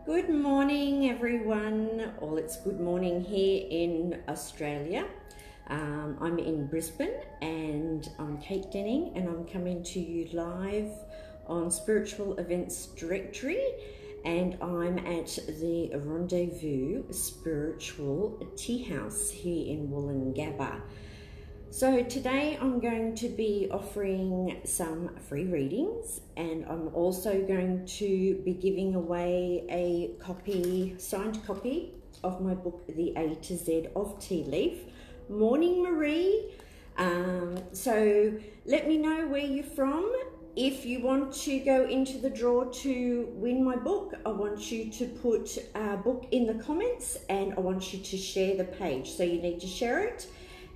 Good morning, everyone. Well, it's good morning here in Australia. I'm in Brisbane and I'm Kate Denning and I'm coming to you live on Spiritual Events Directory, and I'm at the Rendezvous Spiritual Tea House here in Woolloongabba. So today I'm going to be offering some free readings, and I'm also going to be giving away a signed copy of my book, The A to Z of Tea Leaf. Morning, Marie. So let me know where you're from. If you want to go into the draw to win my book, I want you to put book in the comments, and I want you to share the page. So you need to share it,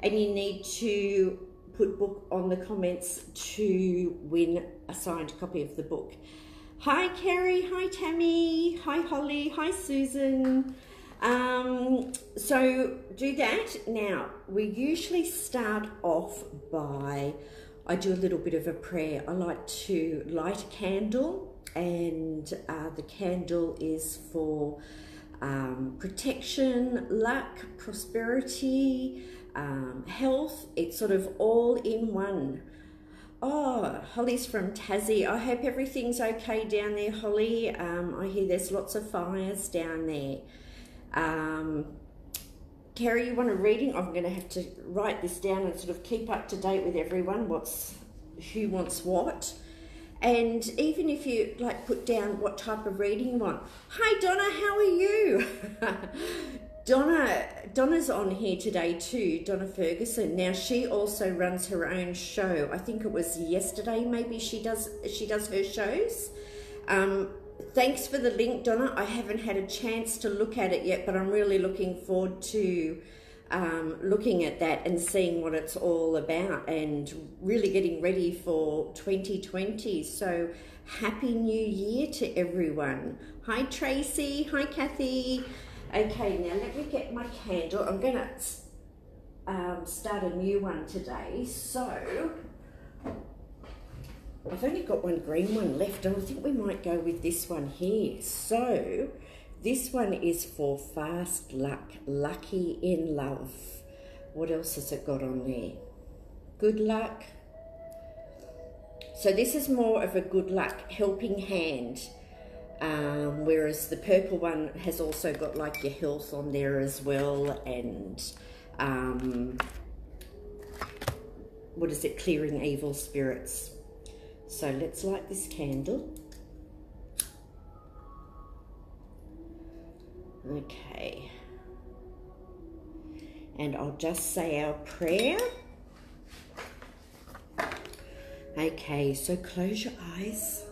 and you need to put book on the comments to win a signed copy of the book. Hi Kerry, hi Tammy, hi Holly, hi Susan. So do that. Now, we usually start off by, I do a little bit of a prayer. I like to light a candle, and the candle is for protection, luck, prosperity, health. It's sort of all in one. Oh, Holly's from Tassie. I hope everything's okay down there, Holly. I hear there's lots of fires down there. Kerry, you want a reading? I'm going to have to write this down and sort of keep up to date with everyone, who wants what. And even if you like put down what type of reading you want. Hi Donna, how are you? Donna's on here today too, Donna Ferguson. Now she also runs her own show. I think it was yesterday maybe she does her shows. Thanks for the link, Donna. I haven't had a chance to look at it yet, but I'm really looking forward to looking at that and seeing what it's all about, and really getting ready for 2020. So happy new year to everyone. Hi Tracy, hi Kathy. Okay, now let me get my candle. I'm going to start a new one today. So I've only got one green one left, and I think we might go with this one here. So this one is for fast luck, lucky in love. What else has it got on there? Good luck. So this is more of a good luck, helping hand. Whereas the purple one has also got like your health on there as well, and what is it, clearing evil spirits. So let's light this candle. Okay, and I'll just say our prayer. Okay, so close your eyes.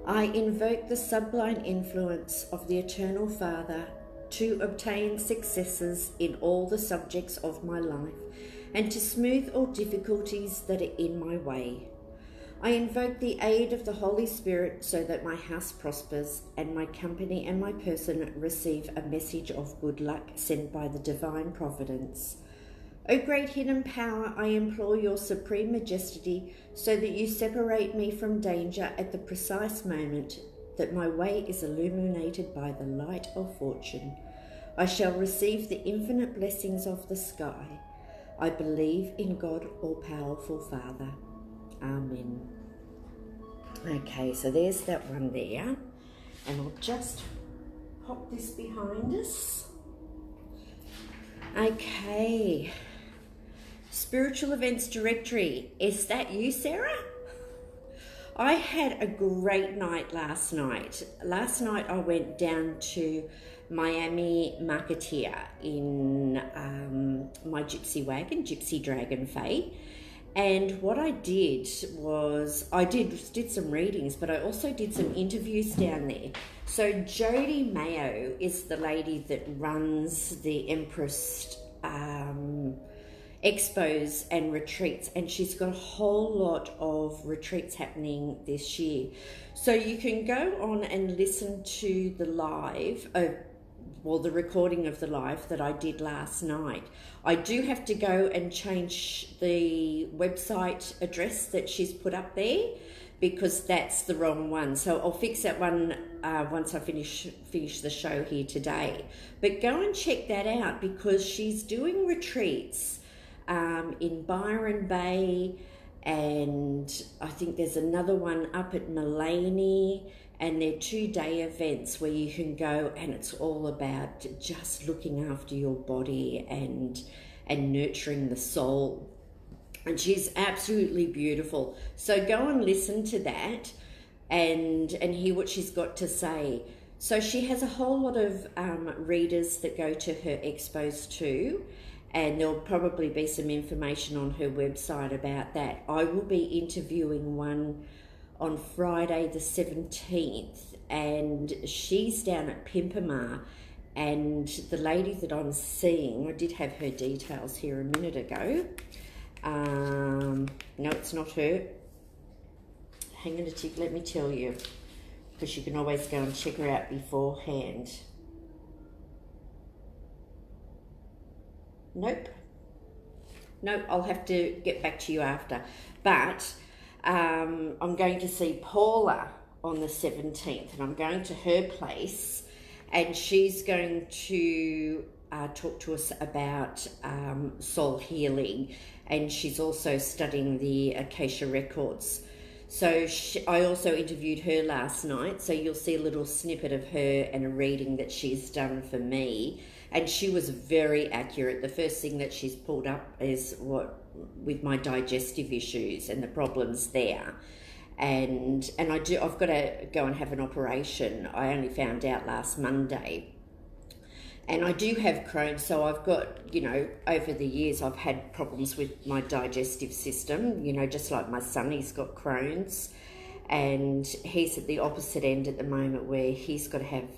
I invoke the sublime influence of the Eternal Father to obtain successes in all the subjects of my life, and to smooth all difficulties that are in my way. I invoke the aid of the Holy Spirit so that my house prospers, and my company and my person receive a message of good luck sent by the divine providence. O great hidden power, I implore your supreme majesty so that you separate me from danger at the precise moment that my way is illuminated by the light of fortune. I shall receive the infinite blessings of the sky. I believe in God, all-powerful Father. Amen. Okay, so there's that one there. And I'll just pop this behind us. Okay. Spiritual Events Directory. Is that you, Sarah? I had a great night last night. Last night I went down to Miami Marketeer in my gypsy wagon, Gypsy Dragon Faye. And what I did was, I did some readings, but I also did some interviews down there. So Jody Mayo is the lady that runs the Empress expos and retreats, and she's got a whole lot of retreats happening this year. So you can go on and listen to the live, the recording of the live that I did last night. I do have to go and change the website address that she's put up there, because that's the wrong one. So I'll fix that one once I finish the show here today. But go and check that out, because she's doing retreats in Byron Bay, and I think there's another one up at Mullaney, and they're 2-day events where you can go, and it's all about just looking after your body and nurturing the soul. And she's absolutely beautiful. So go and listen to that and hear what she's got to say. So she has a whole lot of readers that go to her expos too, and there'll probably be some information on her website about that. I will be interviewing one on Friday the 17th, and she's down at Pimpama, and the lady that I'm seeing, I did have her details here a minute ago. No, it's not her. Hang on a tick, let me tell you, because you can always go and check her out beforehand. Nope, I'll have to get back to you after. But I'm going to see Paula on the 17th, and I'm going to her place, and she's going to talk to us about soul healing, and she's also studying the Akasha records. So I also interviewed her last night, so you'll see a little snippet of her and a reading that she's done for me, and she was very accurate. The first thing that she's pulled up is with my digestive issues and the problems there. And I've got to go and have an operation. I only found out last Monday. And I do have Crohn's, so I've got, over the years I've had problems with my digestive system, just like my son, he's got Crohn's, and he's at the opposite end at the moment, where he's got to have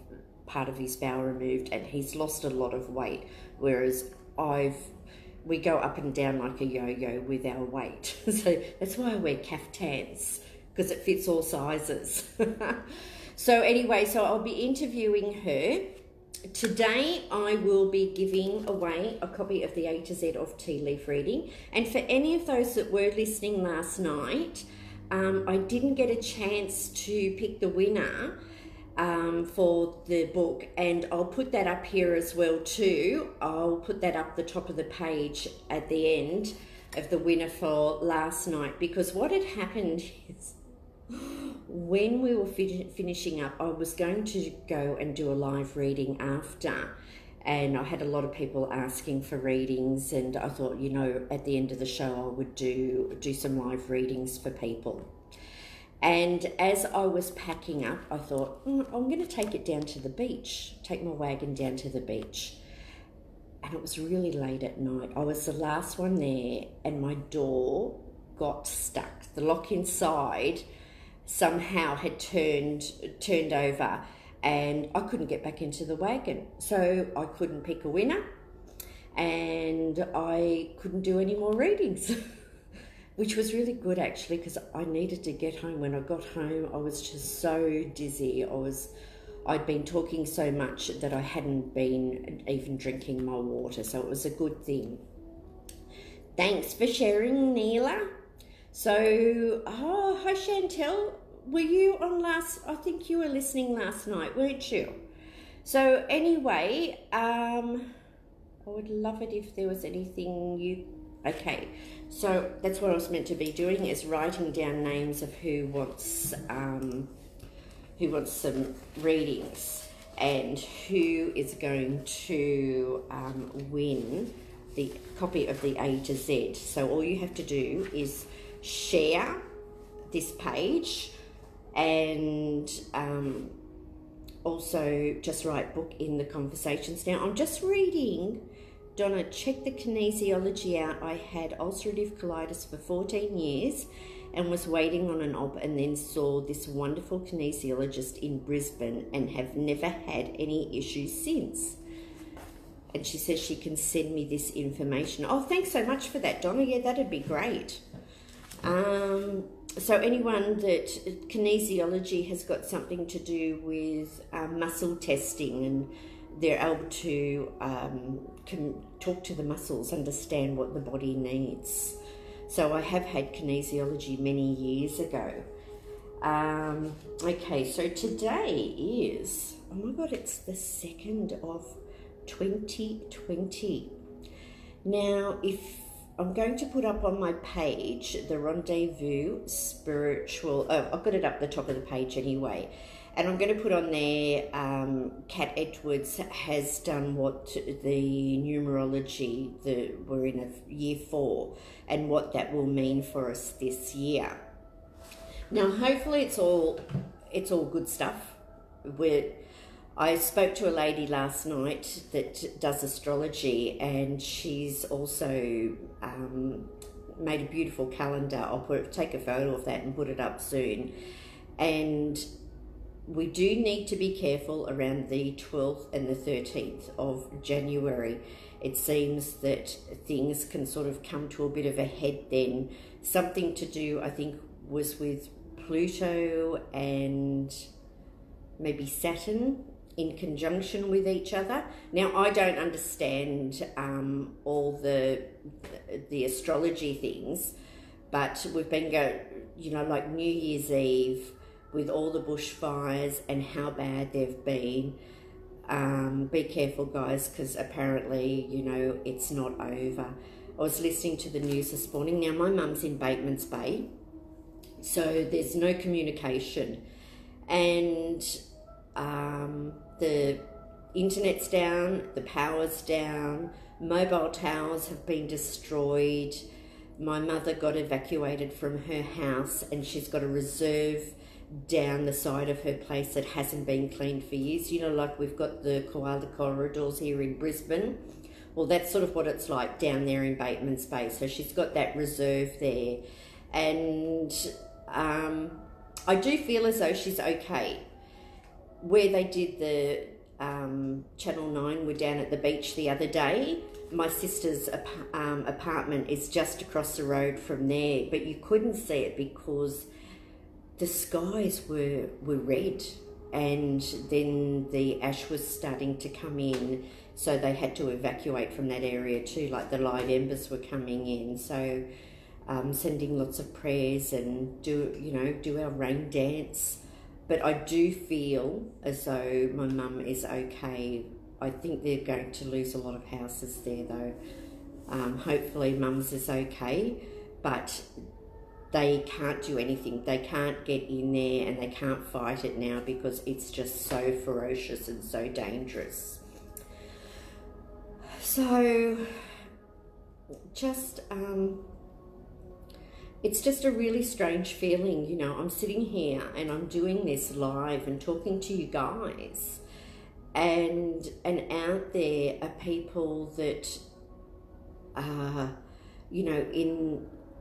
part of his bowel removed, and he's lost a lot of weight, whereas we go up and down like a yo-yo with our weight. So that's why I wear caftans, because it fits all sizes. So anyway, so I'll be interviewing her. Today I will be giving away a copy of the A to Z of Tea Leaf Reading, and for any of those that were listening last night, I didn't get a chance to pick the winner for the book, and I'll put that up here as well too. I'll put that up the top of the page at the end of the winner for last night, because what had happened is, when we were finishing up, I was going to go and do a live reading after, and I had a lot of people asking for readings, and I thought, at the end of the show I would do some live readings for people. And as I was packing up, I thought, I'm going to take it down to the beach, take my wagon down to the beach. And it was really late at night. I was the last one there, and my door got stuck. The lock inside somehow had turned over, and I couldn't get back into the wagon. So I couldn't pick a winner, and I couldn't do any more readings, which was really good actually, because I needed to get home. When I got home, I was just so dizzy. I'd been talking so much that I hadn't been even drinking my water, so it was a good thing. Thanks for sharing, Neela. So, hi Chantel, were you on I think you were listening last night, weren't you? So anyway, I would love it if there was anything okay, so that's what I was meant to be doing, is writing down names of who wants some readings, and who is going to win the copy of the A to Z. So all you have to do is share this page, and also just write book in the conversations. Now I'm just reading, Donna, check the kinesiology out. I had ulcerative colitis for 14 years and was waiting on an op, and then saw this wonderful kinesiologist in Brisbane and have never had any issues since. And she says she can send me this information. Oh, thanks so much for that, Donna. Yeah, that'd be great. So anyone that kinesiology has got something to do with muscle testing, and they're able to can talk to the muscles, understand what the body needs. So I have had kinesiology many years ago. Okay, so today is, oh my God, it's the 2nd of 2020. Now, if I'm going to put up on my page the Rendezvous spiritual, I've got it up the top of the page anyway, and I'm going to put on there, Kat Edwards has done what the numerology, we're in a year 4, and what that will mean for us this year. Now, hopefully it's all good stuff. I spoke to a lady last night that does astrology, and she's also made a beautiful calendar. I'll take a photo of that and put it up soon. And we do need to be careful around the 12th and the 13th of January. It seems that things can sort of come to a bit of a head then. Something to do, I think, was with Pluto and maybe Saturn in conjunction with each other. Now, I don't understand all the astrology things, but we've been like New Year's Eve with all the bushfires and how bad they've been. Be careful, guys, because apparently, it's not over. I was listening to the news this morning. Now, my mum's in Bateman's Bay, so there's no communication. And the internet's down, the power's down, mobile towers have been destroyed. My mother got evacuated from her house, and she's got a reserve down the side of her place that hasn't been cleaned for years. Like we've got the koala corridors here in Brisbane. Well, that's sort of what it's like down there in Bateman's Bay. So she's got that reserve there. And I do feel as though she's okay. Where they did the Channel 9, we're down at the beach the other day. My sister's apartment is just across the road from there, but you couldn't see it because the skies were red, and then the ash was starting to come in, so they had to evacuate from that area too, like the light embers were coming in. So sending lots of prayers and do our rain dance. But I do feel as though my mum is okay. I think they're going to lose a lot of houses there though. Hopefully mum's is okay, but they can't do anything. They can't get in there and they can't fight it now because it's just so ferocious and so dangerous. So it's just a really strange feeling. I'm sitting here and I'm doing this live and talking to you guys, and out there are people that are,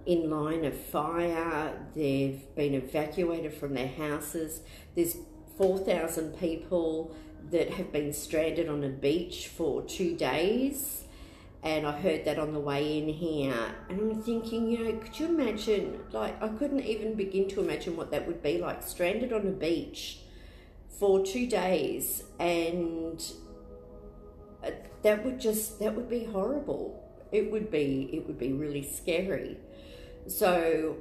in line of fire. They've been evacuated from their houses. There's 4,000 people that have been stranded on a beach for 2 days. And I heard that on the way in here. And I'm thinking, could you imagine, I couldn't even begin to imagine what that would be like, stranded on a beach for 2 days. And that would be horrible. It would be really scary. So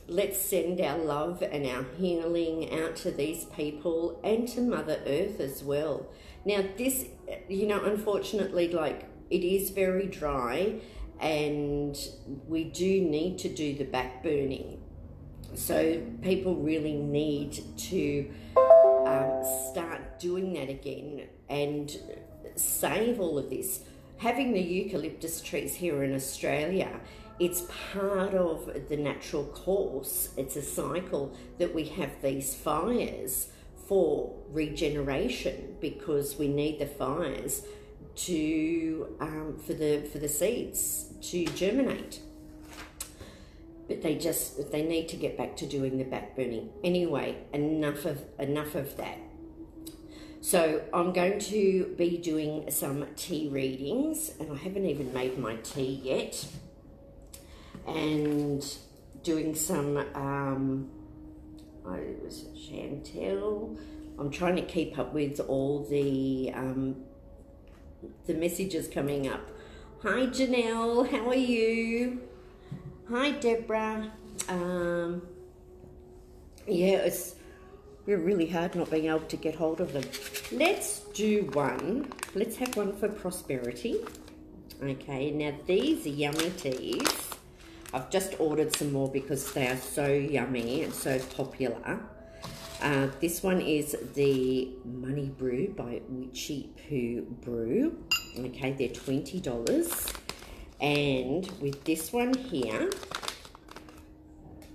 let's send our love and our healing out to these people and to Mother Earth as well. Now this, unfortunately, it is very dry, and we do need to do the back burning. So people really need to start doing that again and save all of this. Having the eucalyptus trees here in Australia, it's part of the natural course. It's a cycle that we have these fires for regeneration, because we need the fires to for the seeds to germinate. But they need to get back to doing the back burning. Anyway, enough of that. So I'm going to be doing some tea readings, and I haven't even made my tea yet. And doing some Chantel. I'm trying to keep up with all the messages coming up. Hi Janelle, how are you? Hi Deborah. Yeah, we're really hard not being able to get hold of them. Let's do one. Let's have one for prosperity. Okay, now these are yummy teas. I've just ordered some more because they are so yummy and so popular. This one is the Money Brew by Witchy Poo Brew. Okay, they're $20. And with this one here,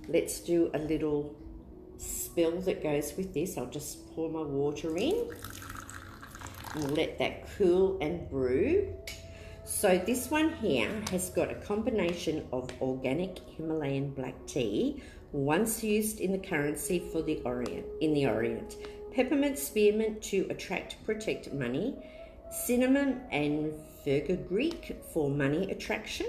let's do a little spill that goes with this. I'll just pour my water in and let that cool and brew. So this one here has got a combination of organic Himalayan black tea, once used in the currency for the Orient, peppermint spearmint to attract, protect money, cinnamon and verdigris for money attraction,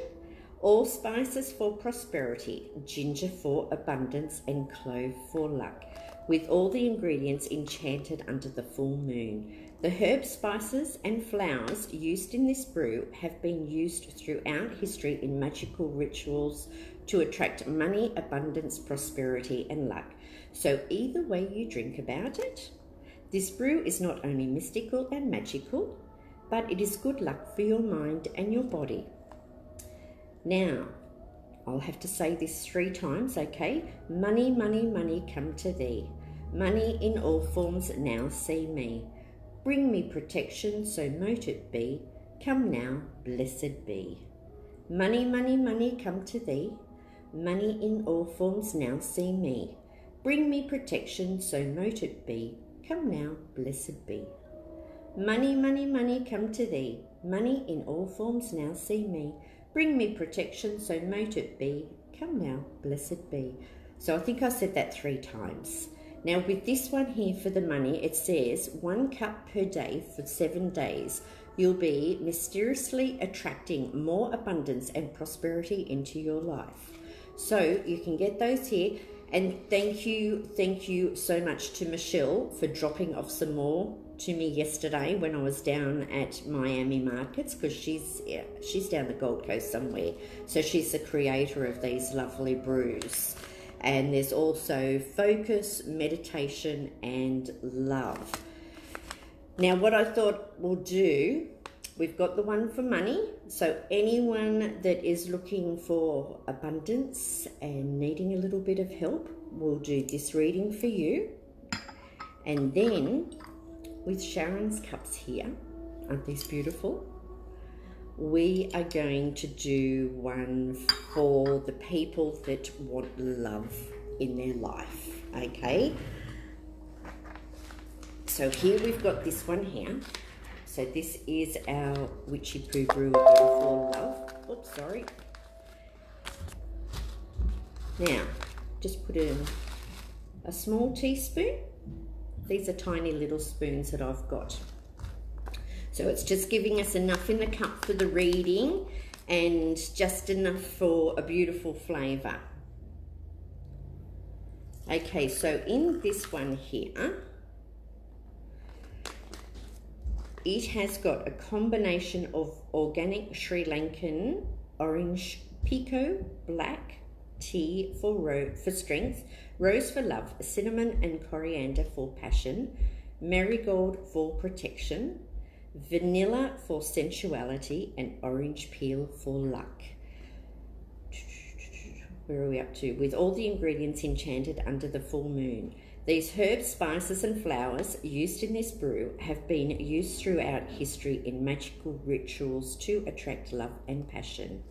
allspices for prosperity, ginger for abundance, and clove for luck, with all the ingredients enchanted under the full moon. The herbs, spices and flowers used in this brew have been used throughout history in magical rituals to attract money, abundance, prosperity and luck. So either way you drink about it, this brew is not only mystical and magical, but it is good luck for your mind and your body. Now, I'll have to say this 3 times, okay? Money, money, money, come to thee. Money in all forms now see me. Bring me protection, so mote it be. Come now, blessed be. Money, money, money, come to thee. Money in all forms now see me. Bring me protection, so mote it be. Come now, blessed be. Money, money, money, come to thee. Money in all forms now see me. Bring me protection, so mote it be. Come now, blessed be. So I think I said that 3 times. Now with this one here for the money, it says 1 cup per day for 7 days. You'll be mysteriously attracting more abundance and prosperity into your life. So you can get those here. And thank you so much to Michelle for dropping off some more to me yesterday when I was down at Miami Markets, because she's down the Gold Coast somewhere. So she's the creator of these lovely brews. And there's also focus, meditation, and love. Now, what I thought we'll do, we've got the one for money. So anyone that is looking for abundance and needing a little bit of help, we'll do this reading for you. And then with Sharon's cups here, aren't these beautiful? We are going to do one for the people that want love in their life, okay? So here we've got this one here. So this is our Witchy Poo Brew for Love. Oops, sorry. Now, just put in a small teaspoon. These are tiny little spoons that I've got. So it's just giving us enough in the cup for the reading and just enough for a beautiful flavour. Okay, so in this one here, it has got a combination of organic Sri Lankan orange pico black tea for strength, rose for love, cinnamon and coriander for passion, marigold for protection, vanilla for sensuality, and orange peel for luck. Where are we up to? With all the ingredients enchanted under the full moon. These herbs, spices and flowers used in this brew have been used throughout history in magical rituals to attract love and passion.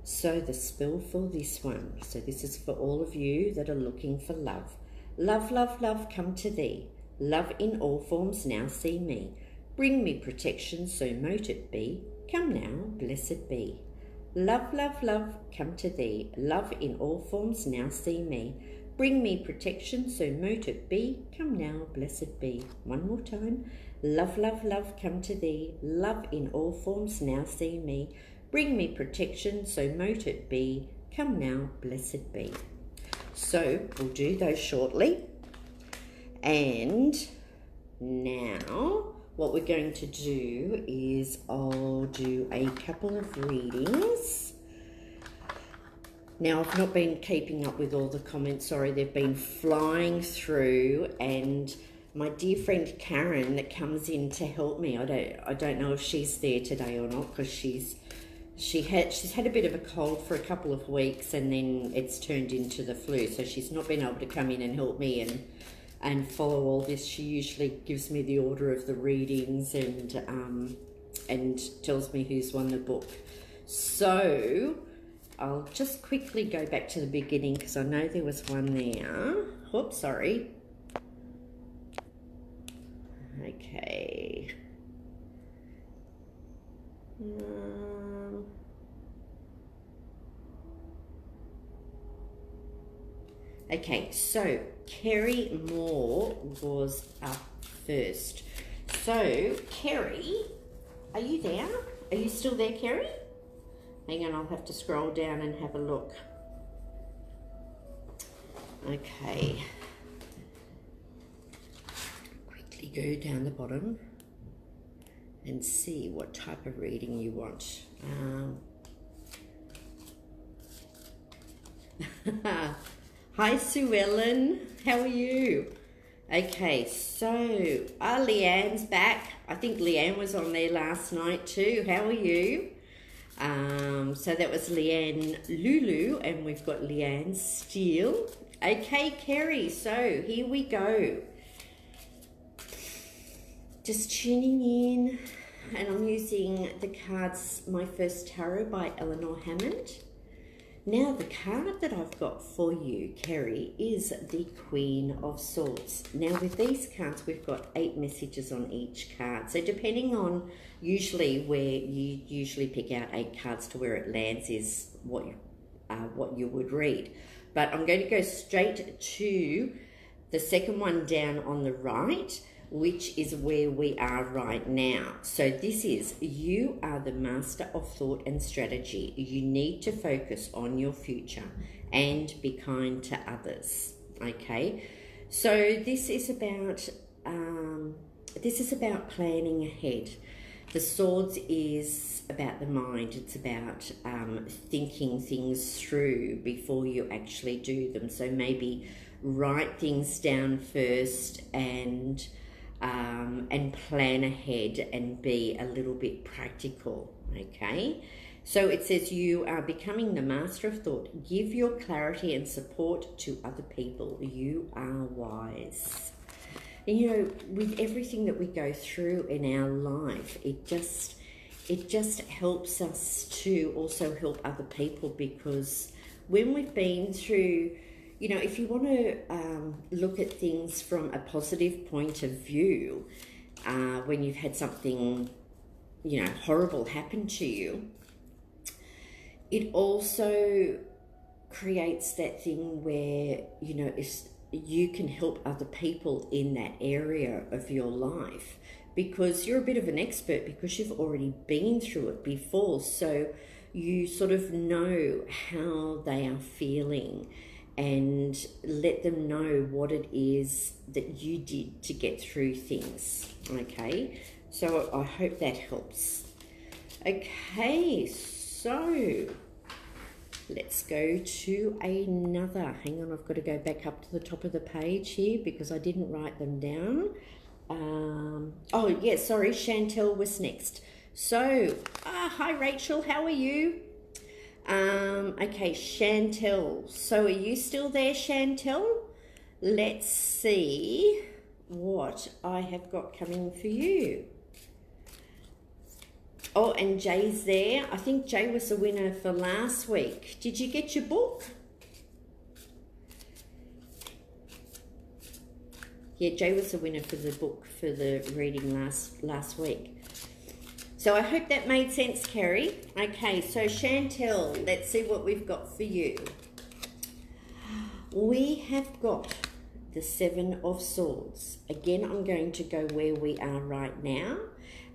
So the spill for this one. So this is for all of you that are looking for love. Love, love, love, come to thee. Love in all forms now see me. Bring me protection, so mote it be. Come now, blessed be. Love, love, love, come to thee. Love in all forms now see me. Bring me protection, so mote it be. Come now, blessed be. One more time. Love, love, love, come to thee. Love in all forms now see me. Bring me protection, so mote it be. Come now, blessed be. So we'll do those shortly. And now what we're going to do is I'll do a couple of readings Now, I've not been keeping up with all the comments. Sorry, they've been flying through, and my dear friend Karen that comes in to help me, I don't know if she's there today or not, because she's had a bit of a cold for a couple of weeks, and then it's turned into the flu, so she's not been able to come in and help me and follow all this. She usually gives me the order of the readings and tells me who's won the book. So I'll just quickly go back to the beginning, because I know there was one there. Oops, sorry. Okay. Okay, so Kerry Moore was up first. So, Kerry, are you there? Are you still there, Kerry? Hang on, I'll have to scroll down and have a look. Okay. Quickly go down the bottom and see what type of reading you want. Hi, Sue Ellen. How are you? Okay, so Leanne's back. I think Leanne was on there last night too. How are you? So that was Leanne Lulu, and we've got Leanne Steele. Okay, Kerry, so here we go. Just tuning in, and I'm using the cards My First Tarot by Eleanor Hammond. Now, the card that I've got for you, Kerry, is the Queen of Swords. Now, with these cards, we've got 8 messages on each card. So depending on usually where you usually pick out 8 cards to where it lands is what you would read. But I'm going to go straight to the second one down on the right, which is where we are right now. So this is, you are the master of thought and strategy. You need to focus on your future and be kind to others. Okay, so this is about planning ahead. The Swords is about the mind. It's about thinking things through before you actually do them. So maybe write things down first and plan ahead and be a little bit practical. Okay, so it says you are becoming the master of thought. Give your clarity and support to other people. You are wise. And you know, with everything that we go through in our life, it just helps us to also help other people, because when we've been through, you know, if you want to look at things from a positive point of view, when you've had something, you know, horrible happen to you, it also creates that thing where, you know, you can help other people in that area of your life, because you're a bit of an expert, because you've already been through it before. So you sort of know how they are feeling, and let them know what it is that you did to get through things. Okay, so I hope that helps. Okay, so let's go to another. Hang on, I've got to go back up to the top of the page here because I didn't write them down. Oh yeah, sorry, Chantel was next. So, hi Rachel, how are you? Okay, Chantel. So are you still there, Chantel? Let's see what I have got coming for you. Oh, and Jay's there. I think Jay was the winner for last week. Did you get your book? Yeah, Jay was the winner for the book for the reading last week. So I hope that made sense, Kerry. Okay, so Chantel, let's see what we've got for you. We have got the 7 of Swords. Again, I'm going to go where we are right now,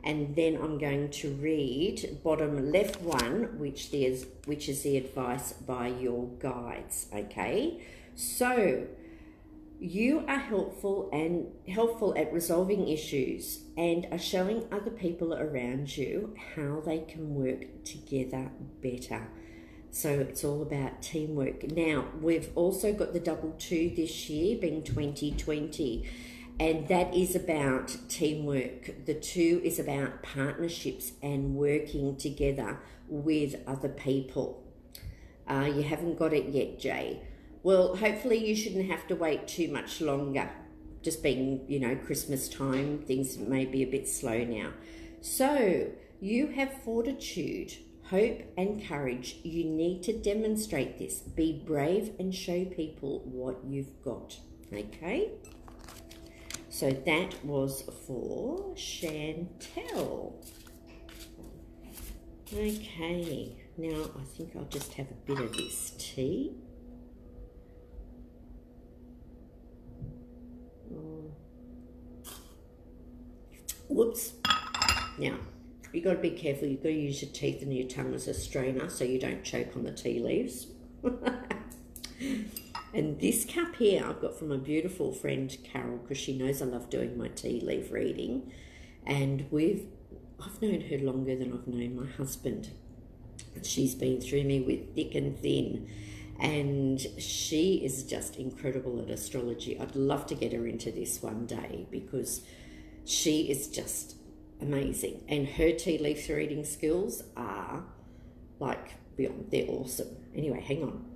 and then I'm going to read bottom left one, which is the advice by your guides. Okay, so you are helpful at resolving issues and are showing other people around you how they can work together better. So it's all about teamwork. Now, we've also got the double 2 this year, being 2020, and that is about teamwork. The 2 is about partnerships and working together with other people. You haven't got it yet, Jay. Well, hopefully you shouldn't have to wait too much longer. Just being, you know, Christmas time, things may be a bit slow now. So, you have fortitude, hope and courage. You need to demonstrate this. Be brave and show people what you've got. Okay? So that was for Chantel. Okay, now I think I'll just have a bit of this tea. Whoops. Now, you've got to be careful. You've got to use your teeth and your tongue as a strainer so you don't choke on the tea leaves. And this cup here I've got from a beautiful friend, Carol, because she knows I love doing my tea leaf reading. And I've known her longer than I've known my husband. She's been through me with thick and thin. And she is just incredible at astrology. I'd love to get her into this one day because she is just amazing. And her tea leaf reading skills are like beyond, they're awesome. Anyway, hang on.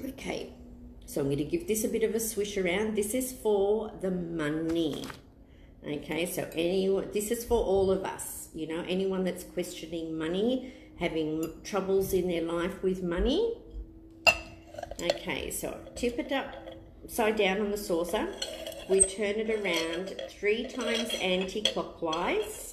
Okay, so I'm going to give this a bit of a swish around. This is for the money. Okay, so this is for all of us. You know, anyone that's questioning money, having troubles in their life with money. Okay, so tip it upside down on the saucer. We turn it around 3 times anti-clockwise.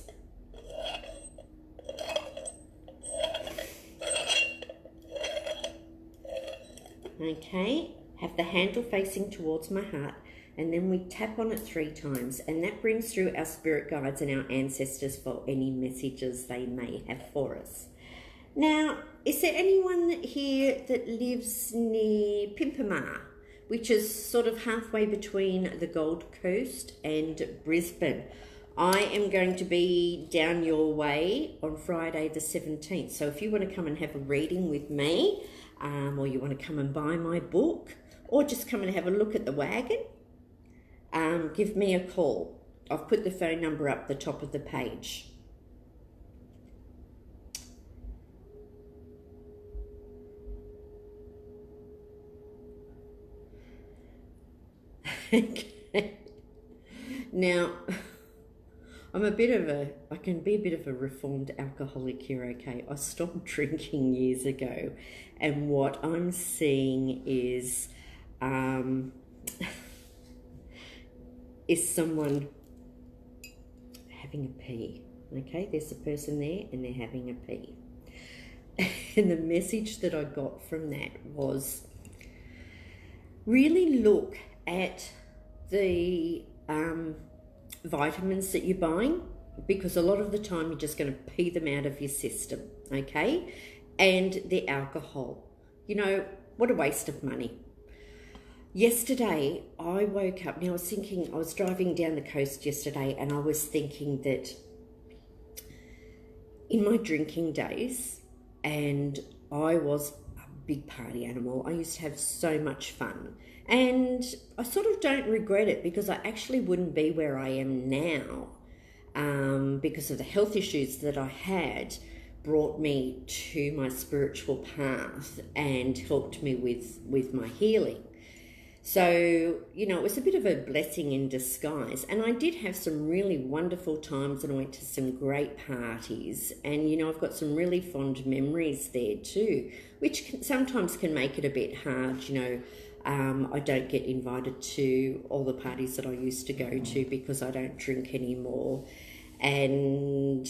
Okay, have the handle facing towards my heart, and then we tap on it 3 times, and that brings through our spirit guides and our ancestors for any messages they may have for us. Now, is there anyone here that lives near Pimpama, which is sort of halfway between the Gold Coast and Brisbane? I am going to be down your way on Friday the 17th, so if you want to come and have a reading with me, or you want to come and buy my book, or just come and have a look at the wagon, give me a call. I've put the phone number up the top of the page. Okay. Now, I can be a bit of a reformed alcoholic here, okay? I stopped drinking years ago, and what I'm seeing is someone having a pee, okay? There's a person there and they're having a pee. And the message that I got from that was, really look at the vitamins that you're buying, because a lot of the time you're just going to pee them out of your system, okay? And the alcohol, you know, what a waste of money. Yesterday I woke up, now I was driving down the coast yesterday, and I was thinking that in my drinking days, and I was a big party animal, I used to have so much fun. And I sort of don't regret it, because I actually wouldn't be where I am now, because of the health issues that I had brought me to my spiritual path and helped me with my healing. So, you know, it was a bit of a blessing in disguise. And I did have some really wonderful times, and I went to some great parties. And, you know, I've got some really fond memories there too, which sometimes can make it a bit hard, you know. I don't get invited to all the parties that I used to go to because I don't drink anymore. And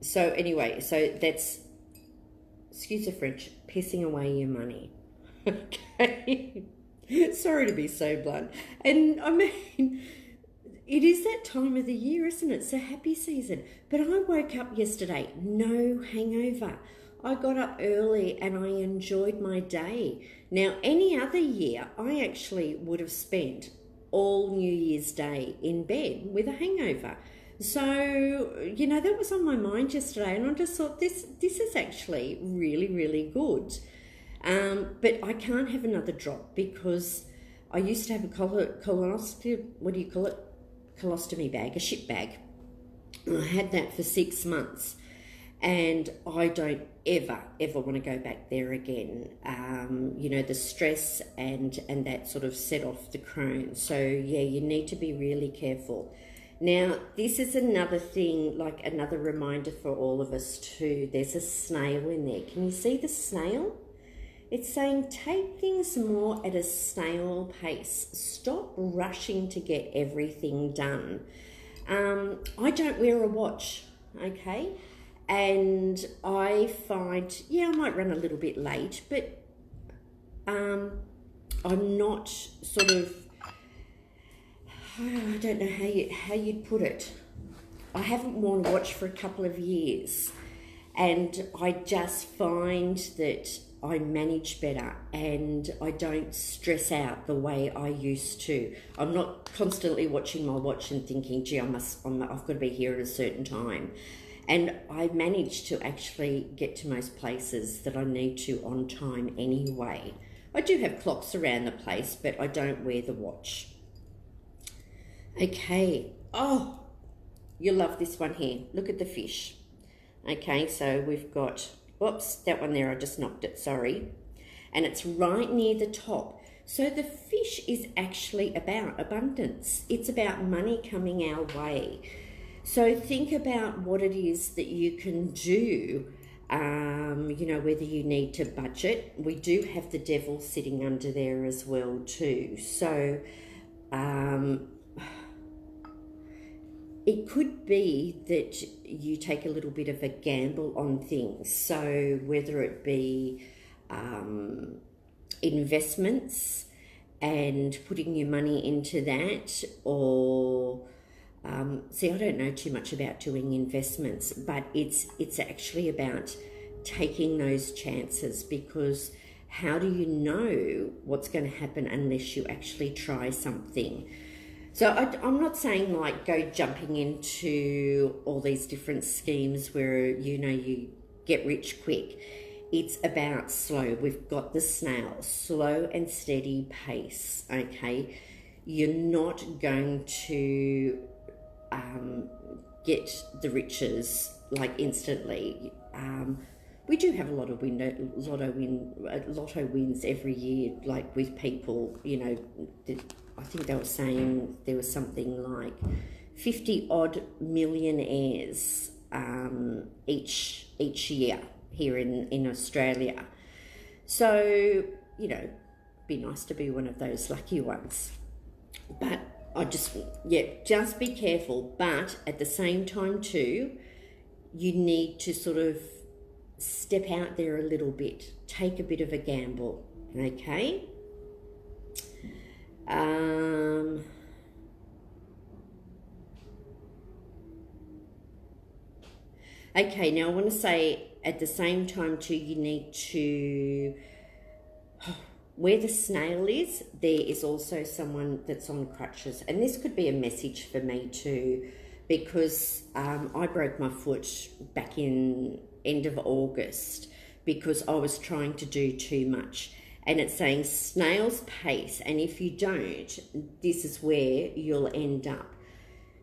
so anyway, so that's, excuse the French, pissing away your money. Okay. Sorry to be so blunt. And I mean, it is that time of the year, isn't it? It's a happy season. But I woke up yesterday, no hangover. I got up early and I enjoyed my day. Now, any other year, I actually would have spent all New Year's Day in bed with a hangover. So, you know, that was on my mind yesterday, and I just thought this is actually really, really good. But I can't have another drop because I used to have a colonoscopy, what do you call it? Colostomy bag, a ship bag. And I had that for 6 months, and I don't ever want to go back there again. You know, the stress and that sort of set off the Crohn. So yeah, you need to be really careful. Now, this is another thing, like another reminder for all of us too. There's a snail in there. Can you see the snail? It's saying take things more at a snail pace. Stop rushing to get everything done. I don't wear a watch, okay? And I find, yeah, I might run a little bit late, but I'm not sort of, I don't know how you'd put it. I haven't worn a watch for a couple of years, and I just find that I manage better and I don't stress out the way I used to. I'm not constantly watching my watch and thinking, gee, I've got to be here at a certain time. And I manage to actually get to most places that I need to on time anyway. I do have clocks around the place, but I don't wear the watch. Okay. Oh, you'll love this one here. Look at the fish. Okay, so we've got, whoops, that one there, I just knocked it, sorry. And it's right near the top. So the fish is actually about abundance. It's about money coming our way. So think about what it is that you can do, you know, whether you need to budget. We do have the devil sitting under there as well too. So it could be that you take a little bit of a gamble on things. So whether it be investments and putting your money into that, or see, I don't know too much about doing investments, but it's actually about taking those chances, because how do you know what's going to happen unless you actually try something? So I'm not saying like go jumping into all these different schemes where, you know, you get rich quick. It's about slow. We've got the snail, slow and steady pace, okay? You're not going to get the riches like instantly. We do have a lot of lotto wins every year, like with people, you know. I think they were saying there was something like 50 odd millionaires each year here in Australia. So, you know, be nice to be one of those lucky ones. But just be careful. But at the same time too, you need to sort of step out there a little bit, take a bit of a gamble, okay? Okay, now I want to say at the same time too, you need to, where the snail is, there is also someone that's on crutches. And this could be a message for me too, because I broke my foot back in end of August because I was trying to do too much. And it's saying snail's pace, and if you don't, this is where you'll end up.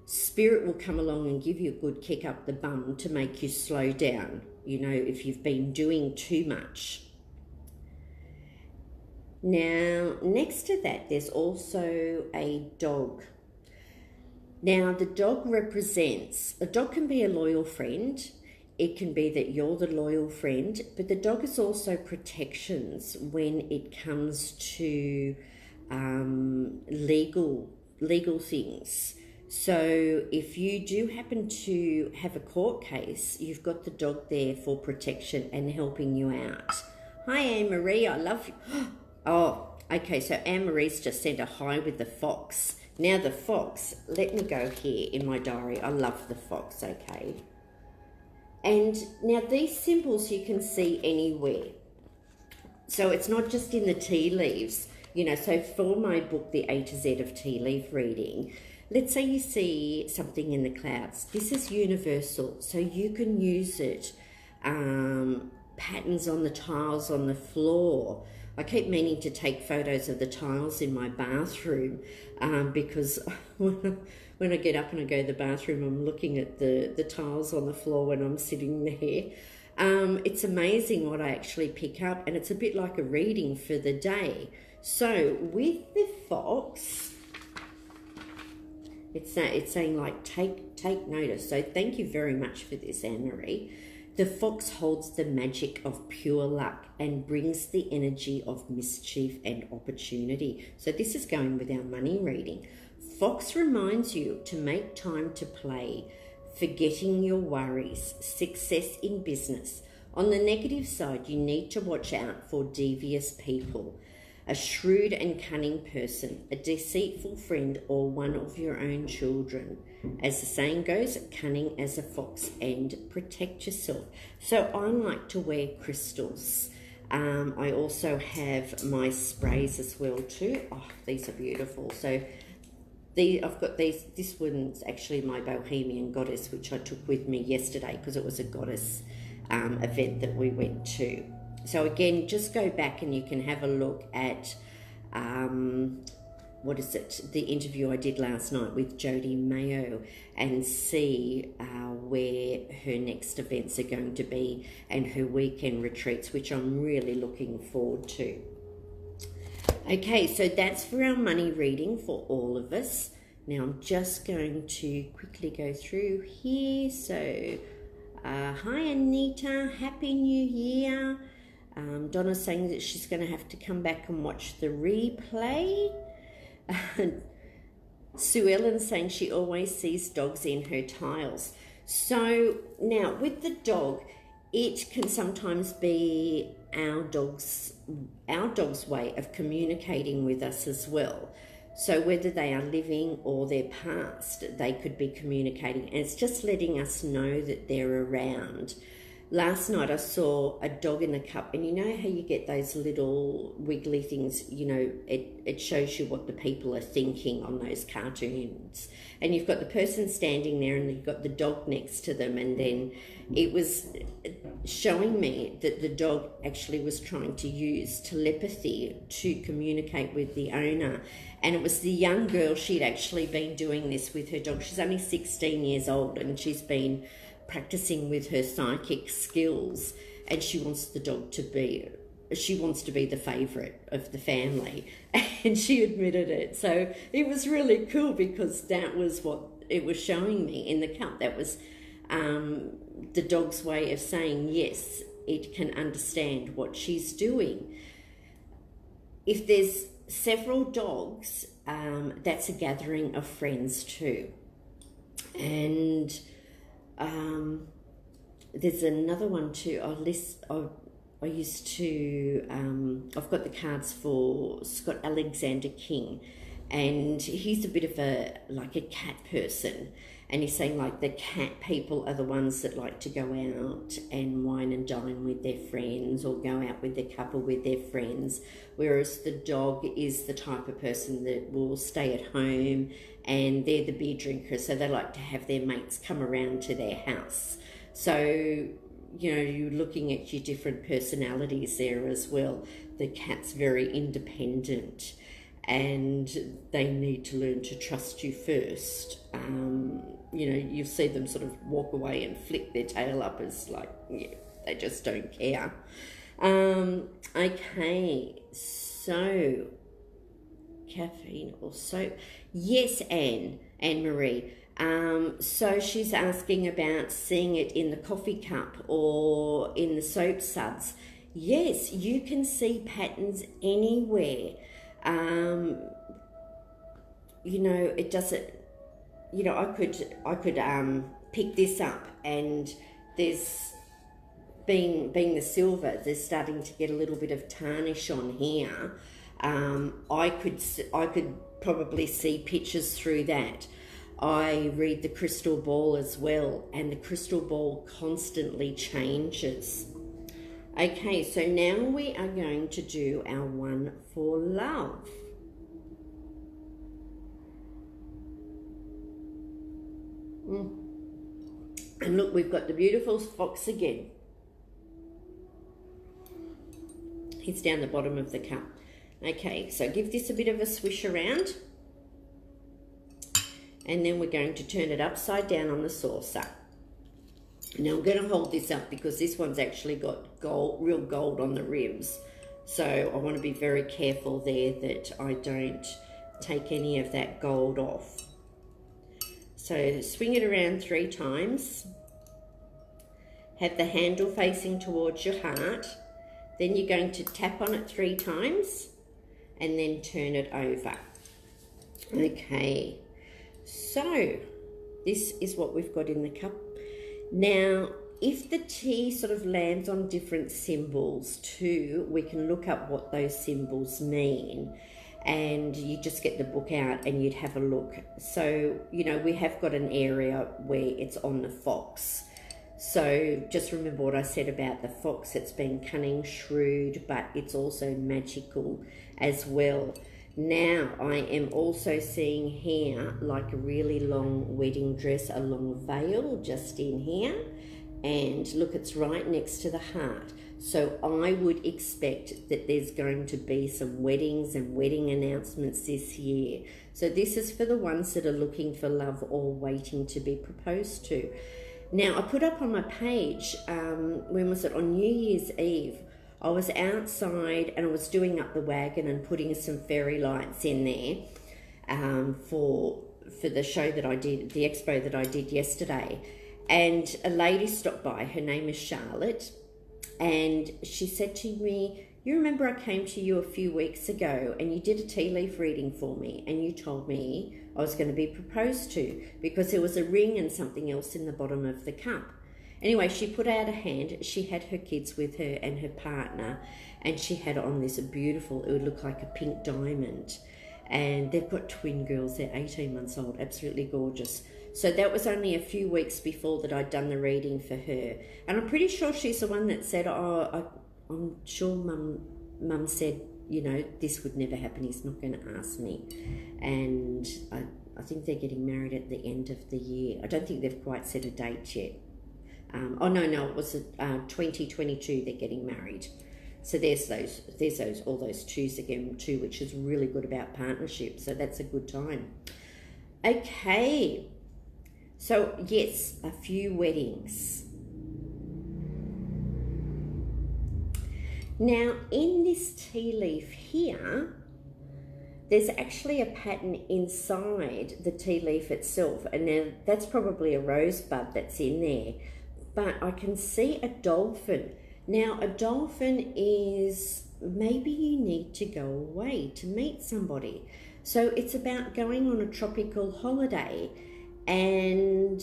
Spirit will come along and give you a good kick up the bum to make you slow down, you know, if you've been doing too much. Now, next to that, there's also a dog. Now, the dog represents, a dog can be a loyal friend. It can be that you're the loyal friend, but the dog is also protections when it comes to legal things. So if you do happen to have a court case, you've got the dog there for protection and helping you out. Hi, Anne-Marie, I love you. Oh, okay, so Anne-Marie's just sent a hi with the fox. Now the fox, let me go here in my diary. I love the fox, okay. And now these symbols you can see anywhere. So it's not just in the tea leaves. You know, so for my book, The A to Z of Tea Leaf Reading, let's say you see something in the clouds. This is universal, so you can use it. Patterns on the tiles on the floor. I keep meaning to take photos of the tiles in my bathroom because when I get up and I go to the bathroom, I'm looking at the tiles on the floor when I'm sitting there. It's amazing what I actually pick up, and it's a bit like a reading for the day. So with the fox, it's saying like take notice. So thank you very much for this, Anne-Marie. The fox holds the magic of pure luck and brings the energy of mischief and opportunity. So this is going with our money reading. Fox reminds you to make time to play, forgetting your worries, success in business. On the negative side, you need to watch out for devious people, a shrewd and cunning person, a deceitful friend, or one of your own children. As the saying goes, cunning as a fox, and protect yourself. So I like to wear crystals. I also have my sprays as well too. Oh, these are beautiful. So I've got these. This one's actually my Bohemian Goddess, which I took with me yesterday because it was a goddess event that we went to. So again, just go back and you can have a look at, the interview I did last night with Jodie Mayo, and see where her next events are going to be and her weekend retreats, which I'm really looking forward to. Okay, so that's for our money reading for all of us. Now I'm just going to quickly go through here. So, hi Anita, Happy New Year. Donna's saying that she's going to have to come back and watch the replay. Sue Ellen's saying she always sees dogs in her tiles. So now with the dog, it can sometimes be our dog's way of communicating with us as well. So whether they are living or they're past, they could be communicating, and it's just letting us know that they're around. Last night I saw a dog in a cup, and you know how you get those little wiggly things, you know, it shows you what the people are thinking on those cartoons. And you've got the person standing there and you've got the dog next to them, and then it was showing me that the dog actually was trying to use telepathy to communicate with the owner. And it was the young girl, she'd actually been doing this with her dog. She's only 16 years old, and she's been practicing with her psychic skills, and she wants the dog to be the favourite of the family, and she admitted it. So it was really cool because that was what it was showing me in the cup. That was the dog's way of saying yes, it can understand what she's doing. If there's several dogs, that's a gathering of friends too. And there's another one too. I've got the cards for Scott Alexander King, and he's a bit of a cat person, and he's saying like the cat people are the ones that like to go out and wine and dine with their friends, or go out with their couple with their friends, whereas the dog is the type of person that will stay at home, and they're the beer drinkers, so they like to have their mates come around to their house. So, you know, you're looking at your different personalities there as well. The cat's very independent, and they need to learn to trust you first. You know, you see them sort of walk away and flick their tail up as like, yeah, they just don't care. Okay, so caffeine or soap. Yes, Anne-Marie. So she's asking about seeing it in the coffee cup or in the soap suds. Yes, you can see patterns anywhere. You know, it doesn't, you know, I could pick this up, and there's being the silver, there's starting to get a little bit of tarnish on here. I could probably see pictures through that. I read the crystal ball as well, and the crystal ball constantly changes. Okay, so now we are going to do our one for love. And look, we've got the beautiful fox again. He's down the bottom of the cup. Okay, so give this a bit of a swish around. And then we're going to turn it upside down on the saucer. Now I'm going to hold this up because this one's actually got gold, real gold on the ribs. So I want to be very careful there that I don't take any of that gold off. So swing it around 3 times. Have the handle facing towards your heart. Then you're going to tap on it 3 times and then turn it over. Okay, so this is what we've got in the cup. Now, if the tea sort of lands on different symbols too, we can look up what those symbols mean. And you just get the book out and you'd have a look. So, you know, we have got an area where it's on the fox. So just remember what I said about the fox. It's been cunning, shrewd, but it's also magical as well. Now I am also seeing here like a really long wedding dress, a long veil just in here. And look, it's right next to the heart. So I would expect that there's going to be some weddings and wedding announcements this year. So this is for the ones that are looking for love or waiting to be proposed to. Now, I put up on my page, when was it? On New Year's Eve, I was outside and I was doing up the wagon and putting some fairy lights in there for the show that I did, the expo that I did yesterday. And a lady stopped by, her name is Charlotte, and she said to me, "You remember I came to you a few weeks ago and you did a tea leaf reading for me and you told me I was going to be proposed to because there was a ring and something else in the bottom of the cup." Anyway, she put out a hand. She had her kids with her and her partner, and she had on this beautiful, it would look like a pink diamond. And they've got twin girls, they're 18 months old, absolutely gorgeous. So that was only a few weeks before that I'd done the reading for her. And I'm pretty sure she's the one that said, "Oh, I'm sure Mum said, you know, this would never happen. He's not going to ask me." And I think they're getting married at the end of the year. I don't think they've quite set a date yet. Oh, no, it was 2022 they're getting married. So there's all those twos again too, which is really good about partnerships. So that's a good time. Okay. So yes, a few weddings. Now in this tea leaf here, there's actually a pattern inside the tea leaf itself. And now that's probably a rosebud that's in there. But I can see a dolphin. Now a dolphin is, maybe you need to go away to meet somebody. So it's about going on a tropical holiday. And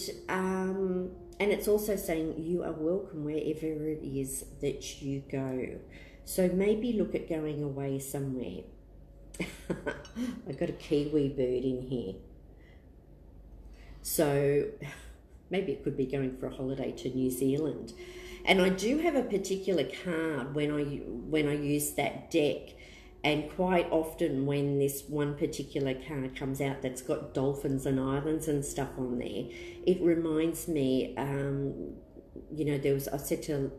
it's also saying you are welcome wherever it is that you go. So maybe look at going away somewhere. I've got a kiwi bird in here. So maybe it could be going for a holiday to New Zealand. And I do have a particular card when I use that deck. And quite often when this one particular card comes out that's got dolphins and islands and stuff on there, it reminds me, you know, I said to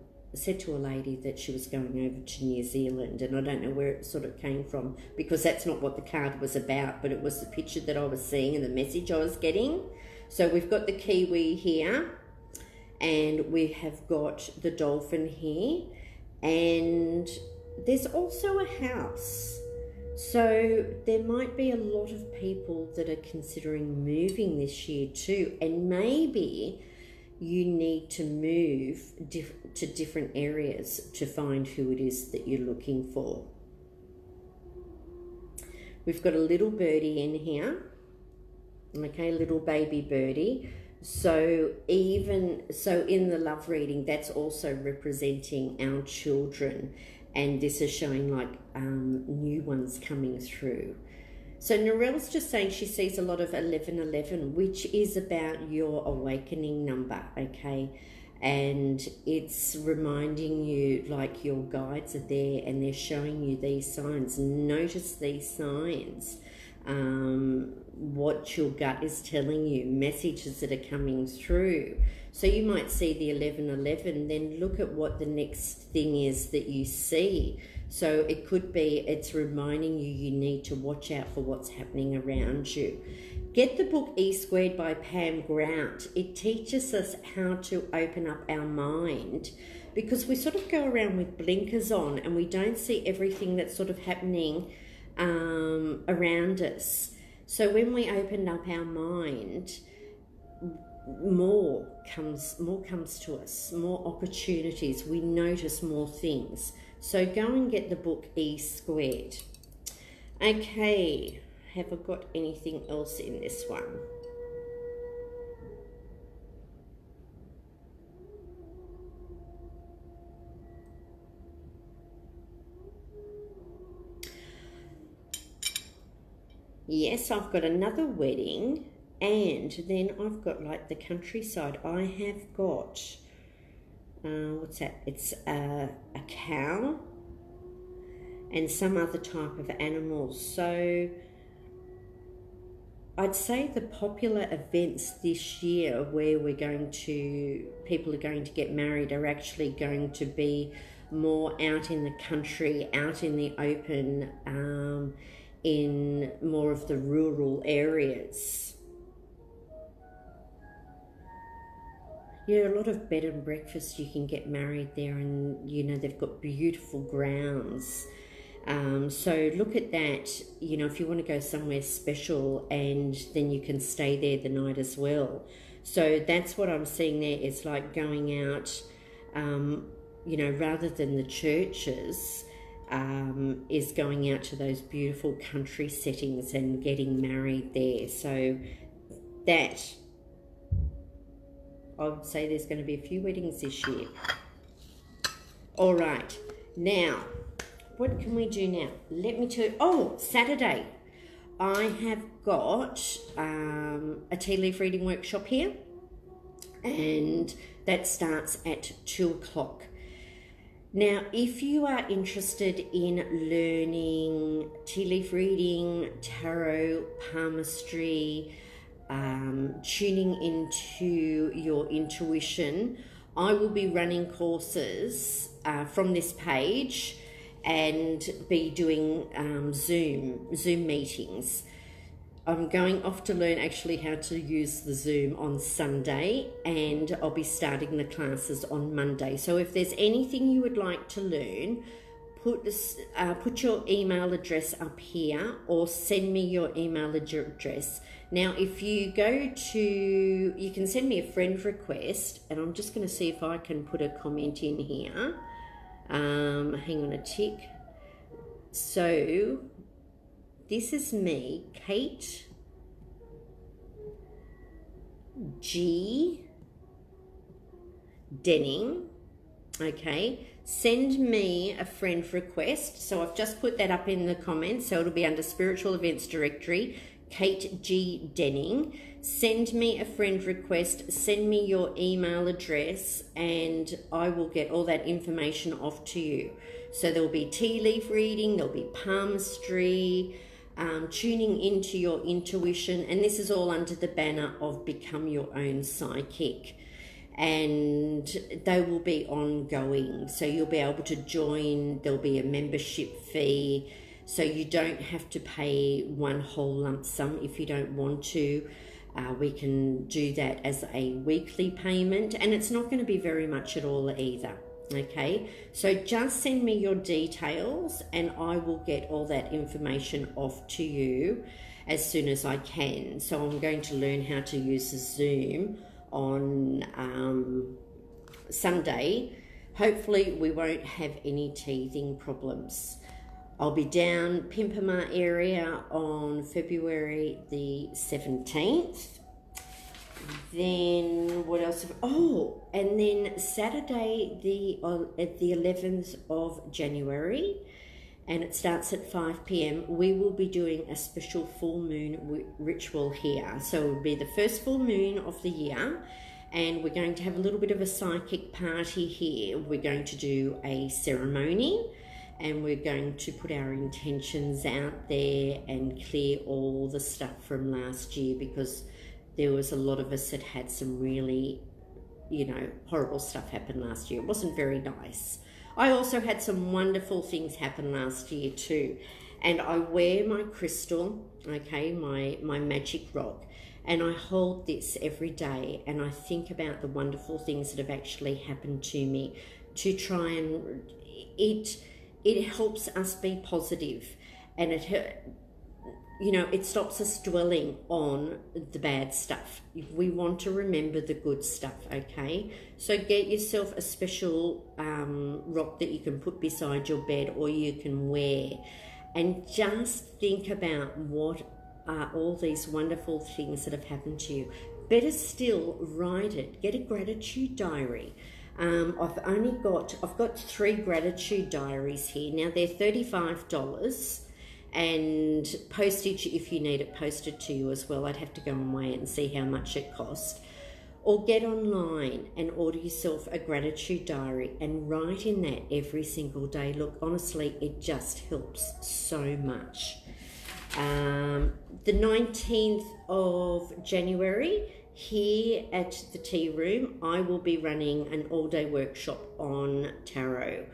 a lady that she was going over to New Zealand, and I don't know where it sort of came from because that's not what the card was about, but it was the picture that I was seeing and the message I was getting. So we've got the kiwi here, and we have got the dolphin here, and there's also a house. So there might be a lot of people that are considering moving this year too, and maybe you need to move to different areas to find who it is that you're looking for. We've got a little birdie in here, okay, little baby birdie. So in the love reading, that's also representing our children, and this is showing like new ones coming through. So Narelle's just saying she sees a lot of 1111, which is about your awakening number, okay? and it's reminding you like your guides are there and they're showing you these signs. Notice these signs, what your gut is telling you, messages that are coming through. So you might see the 1111, then look at what the next thing is that you see. So it could be it's reminding you you need to watch out for what's happening around you. Get the book E Squared by Pam Grant. It teaches us how to open up our mind, because we sort of go around with blinkers on and we don't see everything that's sort of happening around us. So when we open up our mind, more comes to us, more opportunities. We notice more things. So go and get the book E Squared. Okay, have I got anything else in this one? Yes, I've got another wedding, and then I've got like the countryside. I have got, what's that? It's a cow and some other type of animals. So I'd say the popular events this year where people are going to get married are actually going to be more out in the country, out in the open, in more of the rural areas. Yeah, a lot of bed and breakfast, you can get married there, and you know they've got beautiful grounds. So look at that, you know, if you want to go somewhere special, and then you can stay there the night as well. So that's what I'm seeing there. It's like going out, you know, rather than the churches, is going out to those beautiful country settings and getting married there. So that, I would say there's going to be a few weddings this year. All right, now, what can we do now? Let me tell you. Oh, Saturday, I have got a tea leaf reading workshop here, and that starts at 2 o'clock. Now, if you are interested in learning tea leaf reading, tarot, palmistry, tuning into your intuition, I will be running courses from this page and be doing Zoom meetings. I'm going off to learn actually how to use the Zoom on Sunday, and I'll be starting the classes on Monday. So if there's anything you would like to learn, put your email address up here or send me your email address. Now, if you you can send me a friend request, and I'm just going to see if I can put a comment in here. Hang on a tick. So this is me, Kate G. Denning. Okay, send me a friend request. So I've just put that up in the comments. So it'll be under Spiritual Events Directory, Kate G. Denning. Send me a friend request, send me your email address, and I will get all that information off to you. So there'll be tea leaf reading, there'll be palmistry, tuning into your intuition, and this is all under the banner of Become Your Own Psychic. And they will be ongoing, so you'll be able to join. There'll be a membership fee, so you don't have to pay one whole lump sum if you don't want to. We can do that as a weekly payment, and it's not going to be very much at all either. Okay, so just send me your details and I will get all that information off to you as soon as I can. So I'm going to learn how to use the Zoom on Sunday. Hopefully we won't have any teething problems. I'll be down Pimpama area on February the 17th. Then what else? Oh, and then Saturday the 11th of January, and it starts at 5 p.m. We will be doing a special full moon ritual here. So it will be the first full moon of the year, and we're going to have a little bit of a psychic party here. We're going to do a ceremony, and we're going to put our intentions out there and clear all the stuff from last year, because there was a lot of us that had some really, horrible stuff happen last year. It wasn't very nice. I also had some wonderful things happen last year too. And I wear my crystal, okay, my magic rock, and I hold this every day, and I think about the wonderful things that have actually happened to me, to try and it helps us be positive, and it stops us dwelling on the bad stuff. We want to remember the good stuff, okay? So get yourself a special rock that you can put beside your bed, or you can wear, and just think about what are all these wonderful things that have happened to you. Better still, write it. Get a gratitude diary. I've got 3 gratitude diaries here. Now they're $35, and postage, if you need it posted to you as well. I'd have to go and weigh it and see how much it cost. Or get online and order yourself a gratitude diary and write in that every single day. Look, honestly, it just helps so much. The 19th of January, here at the tea room, I will be running an all-day workshop on tarot.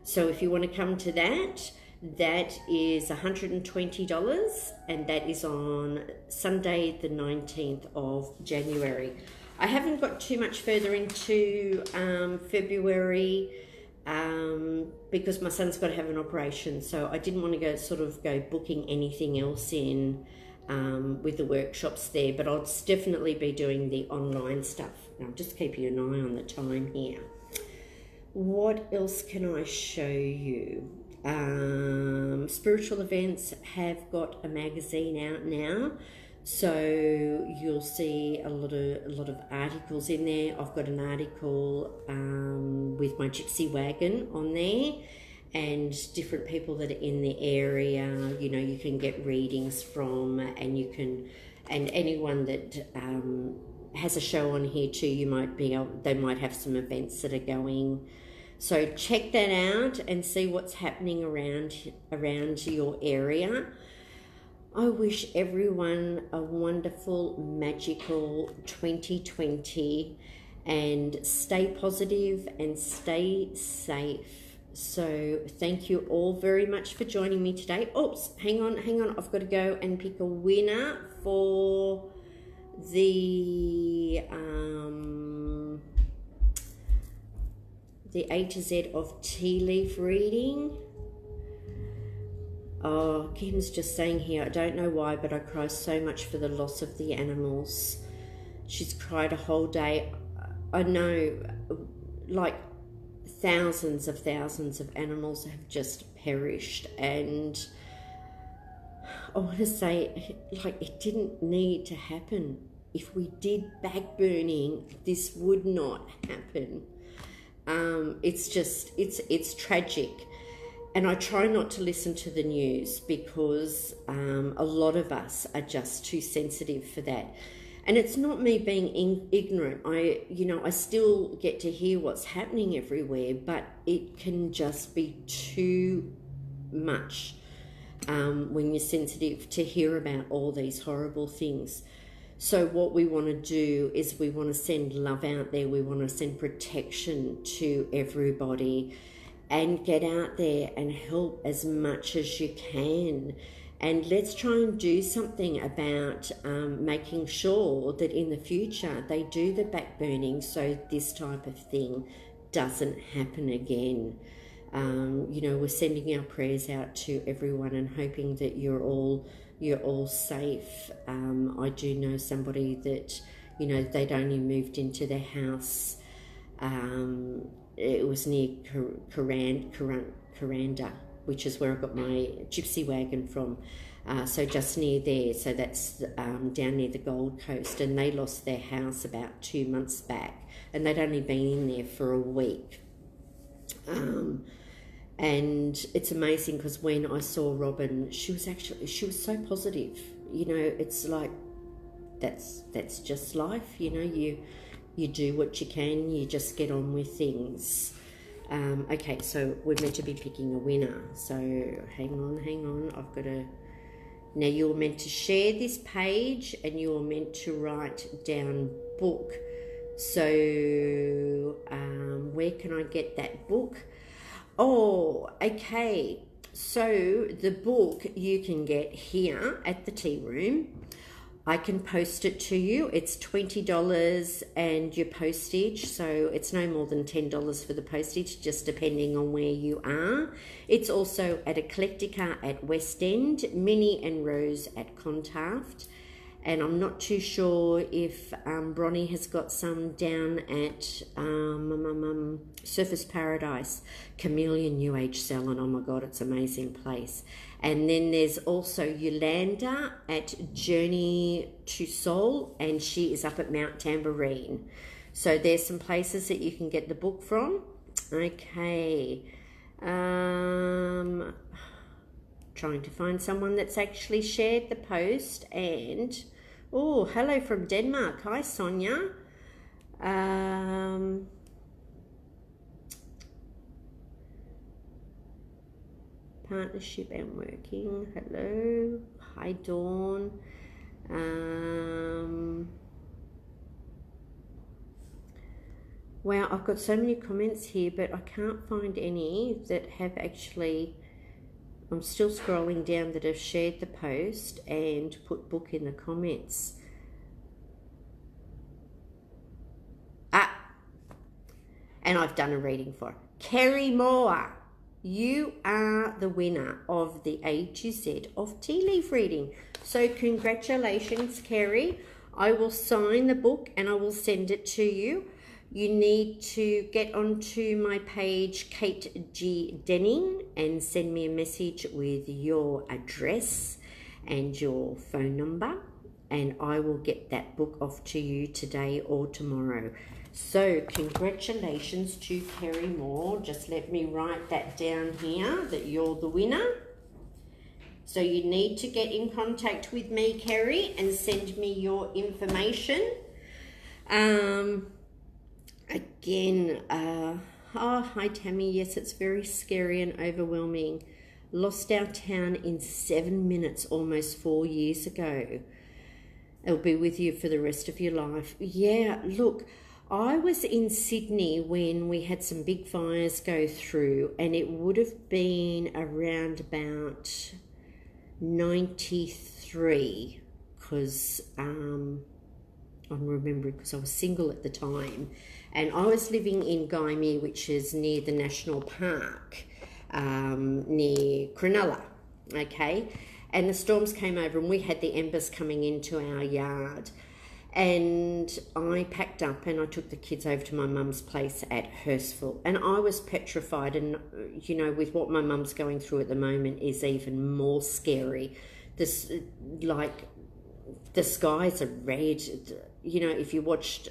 So if you want to come to that, that is $120, and that is on Sunday the 19th of January. I haven't got too much further into February because my son's got to have an operation, so I didn't want to go booking anything else in with the workshops there, but I'll definitely be doing the online stuff. Now, I'm just keeping an eye on the time here. What else can I show you? Spiritual Events have got a magazine out now, so you'll see a lot of articles in there. I've got an article with my gypsy wagon on there, and different people that are in the area, you can get readings from, and anyone that has a show on here too, they might have some events that are going. So check that out and see what's happening around your area. I wish everyone a wonderful, magical 2020, and stay positive and stay safe. So thank you all very much for joining me today. Oops, hang on. I've got to go and pick a winner for the A to Z of tea leaf reading. Oh, Kim's just saying here, I don't know why, but I cry so much for the loss of the animals. She's cried a whole day. I know, like thousands of animals have just perished, and I want to say, like, it didn't need to happen. If we did backburning, this would not happen. It's tragic. And I try not to listen to the news because a lot of us are just too sensitive for that. And it's not me being ignorant. I still get to hear what's happening everywhere, but it can just be too much when you're sensitive to hear about all these horrible things. So what we want to do is we want to send love out there. We want to send protection to everybody, and get out there and help as much as you can. And let's try and do something about making sure that in the future they do the backburning, so this type of thing doesn't happen again. We're sending our prayers out to everyone and hoping that you're all safe. I do know somebody that, they'd only moved into their house. It was near Kuranda, which is where I got my gypsy wagon from. So just near there. So that's down near the Gold Coast. And they lost their house about 2 months back. And they'd only been in there for a week. And it's amazing because when I saw Robin, she was so positive. It's like, that's just life. You you do what you can, you just get on with things. Okay, so we're meant to be picking a winner. So hang on, I've got to... Now you're meant to share this page and you're meant to write down book. So where can I get that book? Oh, okay. So the book you can get here at the tea room. I can post it to you. It's $20 and your postage, so it's no more than $10 for the postage, just depending on where you are. It's also at Eclectica at West End, Minnie and Rose at Clontarf, and I'm not too sure if Bronnie has got some down at Surface Paradise, Chameleon New Age Salon. Oh my God, it's an amazing place. And then there's also Yolanda at Journey to Soul, and she is up at Mount Tambourine. So there's some places that you can get the book from. Okay. Trying to find someone that's actually shared the post. And oh, hello from Denmark. Hi, Sonia. Partnership and working. Hello. Hi, Dawn. Wow, I've got so many comments here, but I can't find any that have actually... I'm still scrolling down that have shared the post and put book in the comments. And I've done a reading for her. Kerry Moore, you are the winner of the A to Z of tea leaf reading. So congratulations, Kerry. I will sign the book and I will send it to you. You need to get onto my page, Kate G. Denning, and send me a message with your address and your phone number, and I will get that book off to you today or tomorrow. So congratulations to Kerry Moore. Just let me write that down here, that you're the winner. So you need to get in contact with me, Kerry, and send me your information. Again, oh, hi Tammy. Yes, it's very scary and overwhelming. Lost our town in 7 minutes almost 4 years ago. It'll be with you for the rest of your life. Yeah, look, I was in Sydney when we had some big fires go through, and it would have been around about 93, because I'm remembering because I was single at the time. And I was living in Gymea, which is near the National Park, near Cronulla, okay? And the storms came over and we had the embers coming into our yard. And I packed up and I took the kids over to my mum's place at Hurstville. And I was petrified, and, you know, with what my mum's going through at the moment is even more scary. This, like, the skies are red. You know, if you watched...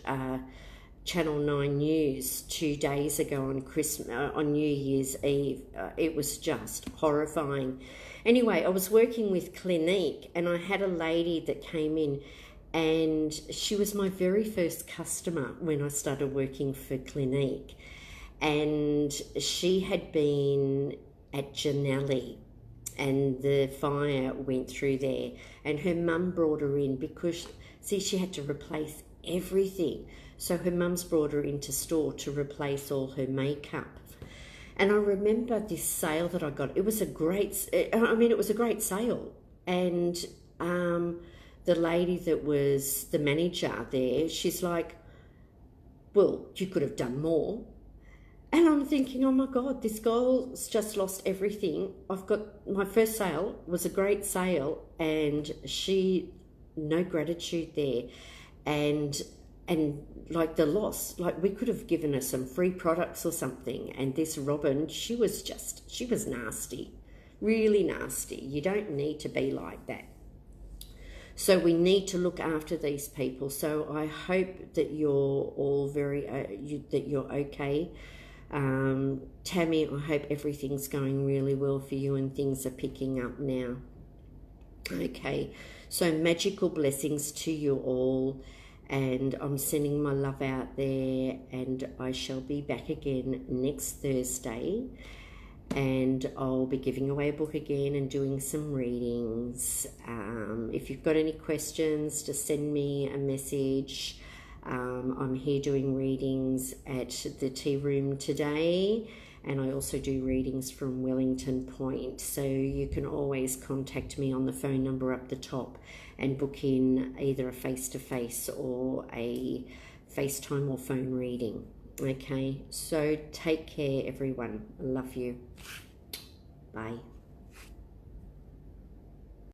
Channel 9 News 2 days ago on on New Year's Eve. It was just horrifying. Anyway, I was working with Clinique and I had a lady that came in, and she was my very first customer when I started working for Clinique. And she had been at Janelli and the fire went through there, and her mum brought her in because, see, she had to replace everything. So her mum's brought her into store to replace all her makeup. And I remember this sale that I got. It was a great sale. And the lady that was the manager there, she's like, well, you could have done more. And I'm thinking, oh my God, this girl's just lost everything. I've got, my first sale was a great sale, and no gratitude there. And like the loss, like we could have given her some free products or something. And this Robin, she was nasty, really nasty. You don't need to be like that. So we need to look after these people. So I hope that you're all that you're okay. Tammy, I hope everything's going really well for you and things are picking up now. Okay, so magical blessings to you all. and I'm sending my love out there, and I shall be back again next Thursday, and I'll be giving away a book again and doing some readings. If you've got any questions, just send me a message. I'm here doing readings at the tea room today, and I also do readings from Wellington Point, so you can always contact me on the phone number up the top and book in either a face-to-face or a FaceTime or phone reading. Okay, so take care everyone. I love you. Bye.